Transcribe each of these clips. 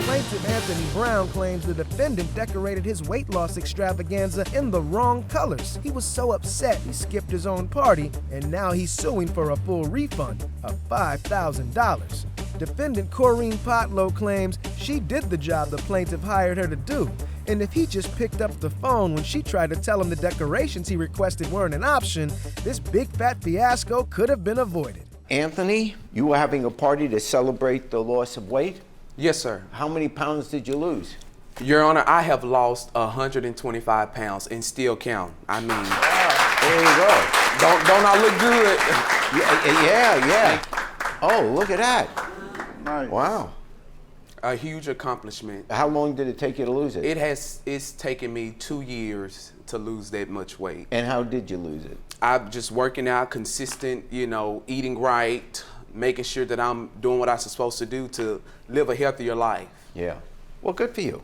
Plaintiff Anthony Brown claims the defendant decorated his weight loss extravaganza in the wrong colors. He was so upset he skipped his own party, and now he's suing for a full refund of $5,000. Defendant Corrine Potlow claims she did the job the plaintiff hired her to do, and if he just picked up the phone when she tried to tell him the decorations he requested weren't an option, this big fat fiasco could have been avoided. Anthony, you were having a party to celebrate the loss of weight? Yes, sir. How many pounds did you lose? Your Honor, I have lost 125 pounds and still count. I mean, There you go. don't I look good? Yeah. Oh, look at that. Nice. Wow. A huge accomplishment. How long did it take you to lose it? It's taken me 2 years to lose that much weight. And how did you lose it? I'm just working out, consistent, eating right, making sure that I'm doing what I'm supposed to do to live a healthier life. Yeah. Well, good for you.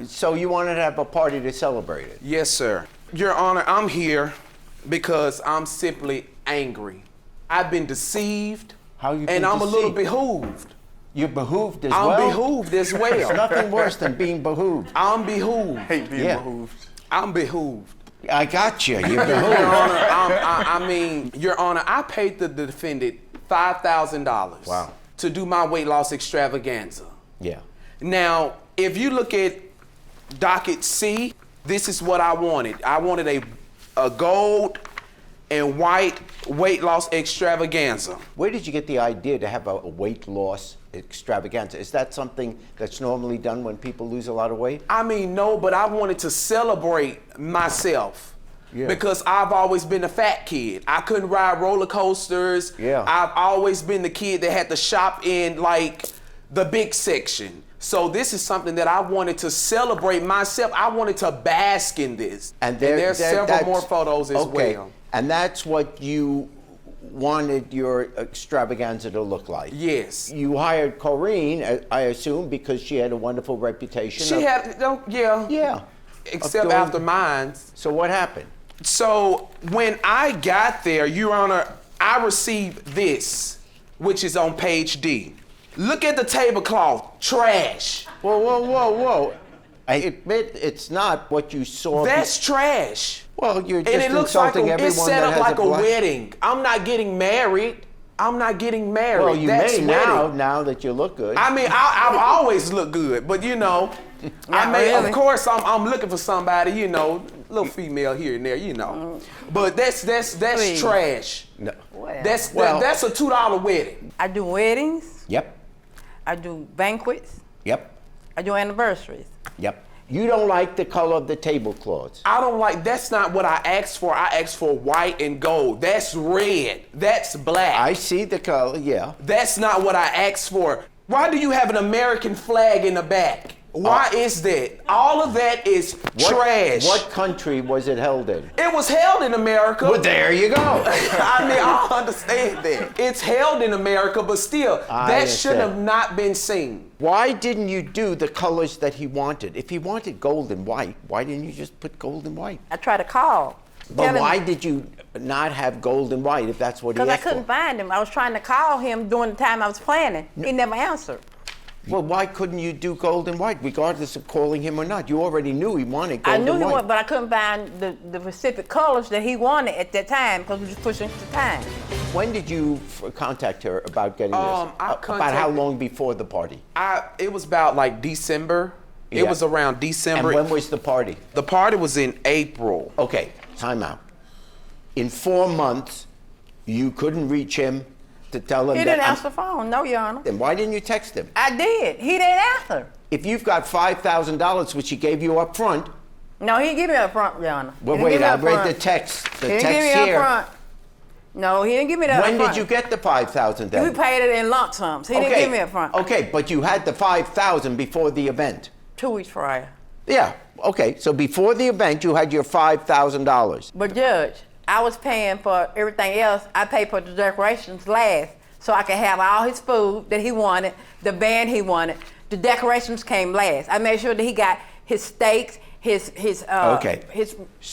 So you wanted to have a party to celebrate it? Yes, sir. Your Honor, I'm here because I'm simply angry. I've been deceived. How you and been I'm a little deceived? behooved. You're behooved as I'm well? behooved as well. There's nothing worse than being behooved. I'm behooved. Hate being behooved. I'm behooved. I got you. You're Your behooved. Honor, Your Honor, I paid the defendant $5,000 Wow. to do my weight loss extravaganza. Yeah. Now, if you look at docket C, this is what I wanted. I wanted a gold and white weight loss extravaganza. Where did you get the idea to have a weight loss extravaganza? Is that something that's normally done when people lose a lot of weight? I mean, no, but I wanted to celebrate myself. Yeah. Because I've always been a fat kid. I couldn't ride roller coasters. Yeah. I've always been the kid that had to shop in like the big section. So this is something that I wanted to celebrate myself. I wanted to bask in this. And there's several more photos as well. And that's what you wanted your extravaganza to look like? Yes. You hired Corrine, I assume, because she had a wonderful reputation. Yeah. Except after mine. So what happened? So when I got there, Your Honor, I received this, which is on page D. Look at the tablecloth, trash. Whoa. I admit it's not what you saw. That's trash. Well, you're just and it looks like insulting everyone it's set that up has like a black... wedding. I'm not getting married. Well, you That's may now that you look good. I mean, I've always looked good, but of course, I'm looking for somebody, little female here and there, But that's trash. No. That's a $2 wedding. I do weddings. Yep. I do banquets. Yep. I do anniversaries. Yep. You don't like the color of the tablecloths. I don't like, that's not what I asked for. I asked for white and gold. That's red. That's black. I see the color, yeah. That's not what I asked for. Why do you have an American flag in the back? Why is that? All of that is trash. What country was it held in? It was held in America. Well, there you go. I understand that. It's held in America, but still, that should have not been seen. Why didn't you do the colors that he wanted? If he wanted gold and white, why didn't you just put gold and white? I tried to call. But why did you not have gold and white if that's what he asked for? Because I couldn't find him. I was trying to call him during the time I was planning. He never answered. Well, why couldn't you do gold and white, regardless of calling him or not? You already knew he wanted gold and white. I knew he wanted, but I couldn't find the specific colors that he wanted at that time because we were just pushing the time. When did you contact her about getting this? About how long before the party? It was about like December. Yeah. It was around December. And when was the party? The party was in April. Okay, time out. In 4 months, you couldn't reach him to tell him He didn't answer the phone, no, Your Honor. Then why didn't you text him? I did. He didn't answer. If you've got $5,000, which he gave you up front. No, he didn't give me up front, Your Honor. Well, wait, I read the text. The he didn't text give me here. up front. No, he didn't give me that When up front. did you get the $5,000 then? We paid it in lump sums. He didn't give me up front. Okay, but you had the $5,000 before the event. 2 weeks prior. Yeah, okay, so before the event, you had your $5,000. But Judge, I was paying for everything else. I paid for the decorations last so I could have all his food that he wanted, the band he wanted. The decorations came last. I made sure that he got his steaks Okay.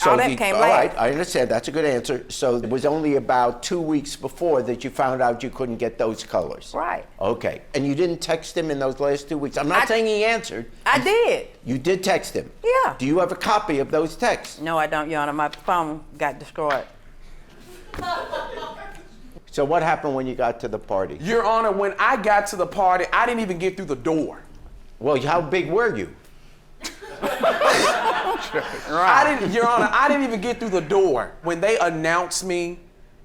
All that came all last. right, I understand. That's a good answer. So it was only about 2 weeks before that you found out you couldn't get those colors. Right. Okay. And you didn't text him in those last 2 weeks? I'm not saying he answered. I did. You did text him? Yeah. Do you have a copy of those texts? No, I don't, Your Honor. My phone got destroyed. So what happened when you got to the party? Your Honor, when I got to the party, I didn't even get through the door. Well, how big were you? Your Honor, I didn't even get through the door. When they announced me,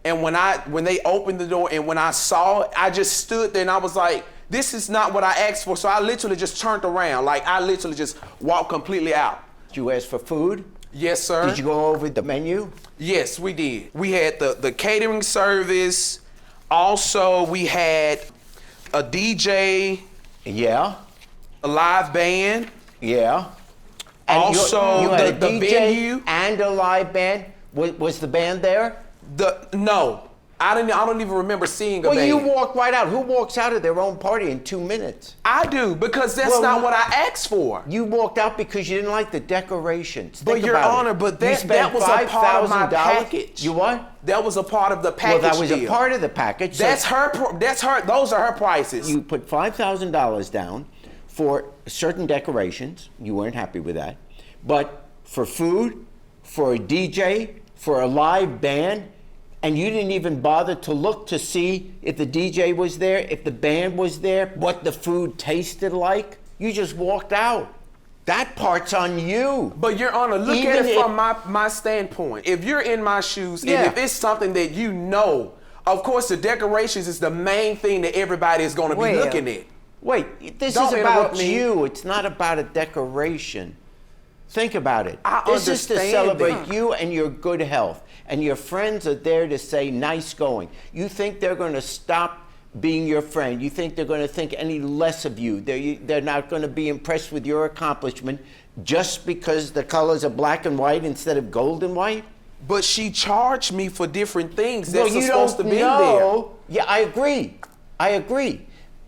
and when they opened the door, and when I saw it, I just stood there and I was like, this is not what I asked for. So I literally just turned around. Like, I literally just walked completely out. Did you ask for food? Yes, sir. Did you go over the menu? Yes, we did. We had the catering service. Also, we had a DJ, Yeah. a live band. Yeah. And Also, you had the a DJ venue. and a live band. Was the band there? No, I don't even remember seeing a Well, band. you walked right out. Who walks out of their own party in 2 minutes? I do, because that's not what I asked for. You walked out because you didn't like the decorations. But Think Your about Honor, it. but You that spent was a part of my $5,000. package. You what? That was a part of the package Well, that was deal. a part of the package. So That's her. Those are her prices. you put $5,000 down for certain decorations. You weren't happy with that. But for food, for a DJ, for a live band, and you didn't even bother to look to see if the DJ was there, if the band was there, what the food tasted like. You just walked out. That part's on you. But Your Honor, look Even at it if- from my standpoint. If you're in my shoes, Yeah. and if it's something that you know, of course the decorations is the main thing that everybody is going to be Well. looking at. Wait, this Don't is about interrupt me. you. It's not about a decoration. Think about it. I This is to understand celebrate that. you and your good health. And your friends are there to say, nice going. You think they're going to stop being your friend. You think they're going to think any less of you. They're not going to be impressed with your accomplishment just because the colors are black and white instead of gold and white? But she charged me for different things Well, that's you supposed to don't be there. know. Yeah, I agree.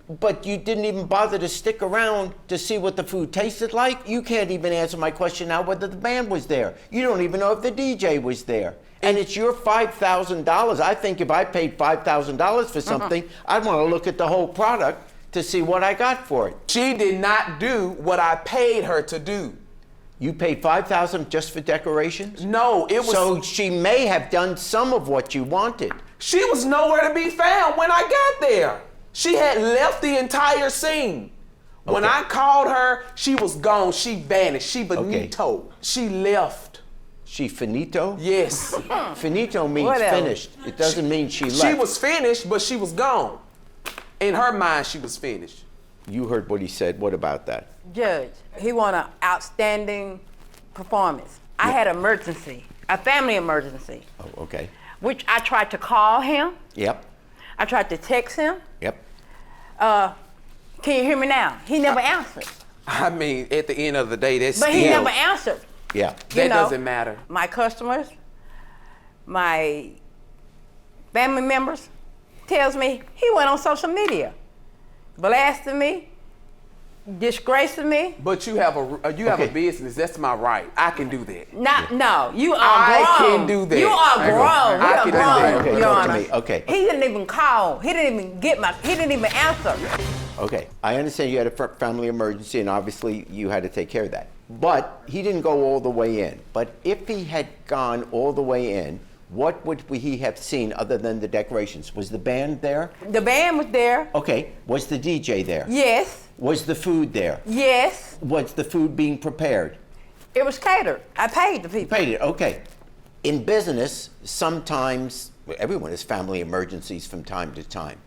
But you didn't even bother to stick around to see what the food tasted like. You can't even answer my question now whether the band was there. You don't even know if the DJ was there. And it's your $5,000. I think if I paid $5,000 for something, I'd want to look at the whole product to see what I got for it. She did not do what I paid her to do. You paid $5,000 just for decorations? No, it was. So she may have done some of what you wanted. She was nowhere to be found when I got there. She had left the entire scene. When Okay. I called her, she was gone. She vanished. She bonito. She left. She finito? Yes. Finito means Whatever. finished. It doesn't mean she left. She was finished, but she was gone. In her mind, she was finished. You heard what he said. What about that? Judge, he won an outstanding performance. I had an emergency, a family emergency, Oh, okay. which I tried to call him. Yep. I tried to text him. Yep. Can you hear me now? He never answered. I mean, at the end of the day, that's But he still, never answered. Yeah. that You know, doesn't matter. My customers, my family members, tells me he went on social media, blasting me, disgracing me. But you have a Okay. business. That's my right. I can do that. No, you are I grown. can do that. You are I grown. can You are do grown, that. Okay, Your talk to Honor. me. Okay. He didn't even call. He didn't even he didn't even answer. Okay. I understand you had a family emergency, and obviously you had to take care of that. But he didn't go all the way in. But if he had gone all the way in, what would he have seen other than the decorations? Was the band there? The band was there. Okay. Was the DJ there? Yes. Was the food there? Yes. Was the food being prepared? It was catered. I paid the people. Paid it. Okay. In business, sometimes everyone has family emergencies from time to time.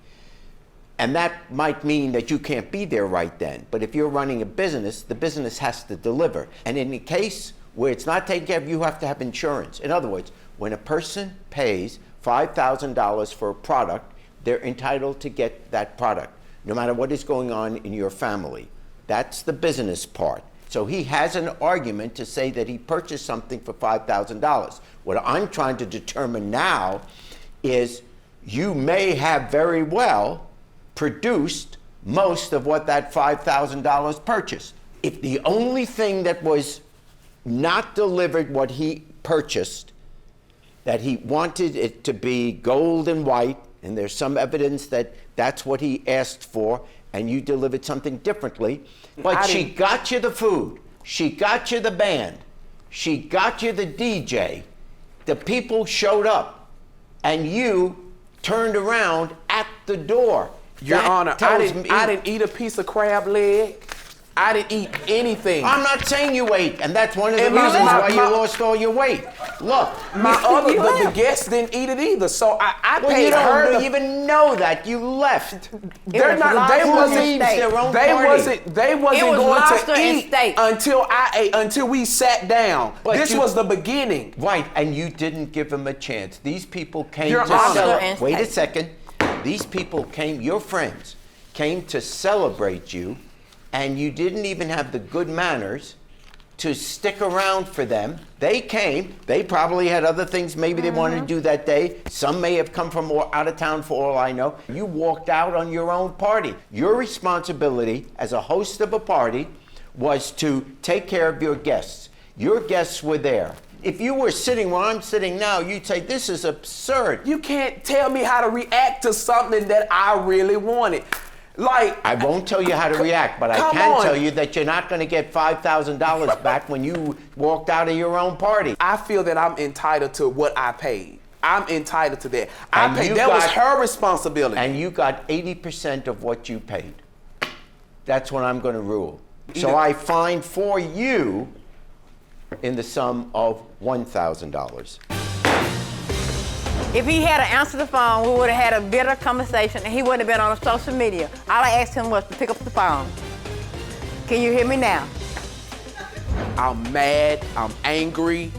And that might mean that you can't be there right then. But if you're running a business, the business has to deliver. And in a case where it's not taken care of, you have to have insurance. In other words, when a person pays $5,000 for a product, they're entitled to get that product, no matter what is going on in your family. That's the business part. So he has an argument to say that he purchased something for $5,000. What I'm trying to determine now is you may have very well produced most of what that $5,000 purchased. If the only thing that was not delivered what he purchased, that he wanted it to be gold and white, and there's some evidence that that's what he asked for, and you delivered something differently. But she got you the food. She got you the band. She got you the DJ. The people showed up, and you turned around at the door. Your Honor, I didn't eat a piece of crab leg. I didn't eat anything. I'm not saying you ate, and that's one of the reasons why you lost all your weight. Look, the guests didn't eat it either, so I paid her. You don't even know that. You left. They wasn't going to eat until I ate, until we sat down. But this was the beginning. Right, and you didn't give them a chance. These people came to celebrate. Wait a second. These people came, your friends, came to celebrate you, and you didn't even have the good manners to stick around for them. They came. They probably had other things maybe they wanted to do that day. Some may have come from out of town for all I know. You walked out on your own party. Your responsibility as a host of a party was to take care of your guests. Your guests were there. If you were sitting where I'm sitting now, you'd say, this is absurd. You can't tell me how to react to something that I really wanted. Like, I won't tell you how to react, but I can tell you that you're not going to get $5,000 back when you walked out of your own party. I feel that I'm entitled to what I paid. I'm entitled to that. I paid. That was her responsibility. And you got 80% of what you paid. That's what I'm going to rule. So I fine for you in the sum of $1,000. If he had answered the phone, we would have had a better conversation and he wouldn't have been on social media. All I asked him was to pick up the phone. Can you hear me now? I'm mad, I'm angry.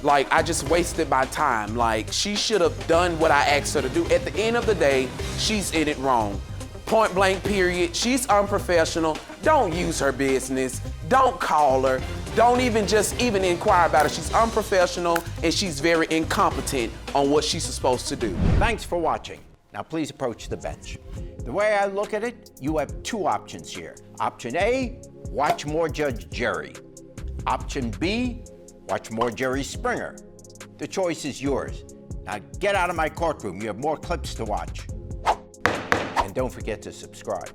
Like, I just wasted my time. Like, she should have done what I asked her to do. At the end of the day, she's in it wrong. Point blank, period. She's unprofessional. Don't use her business. Don't call her. Don't even inquire about her. She's unprofessional and she's very incompetent on what she's supposed to do. Thanks for watching. Now please approach the bench. The way I look at it, you have two options here. Option A, watch more Judge Jerry. Option B, watch more Jerry Springer. The choice is yours. Now get out of my courtroom. You have more clips to watch. And don't forget to subscribe.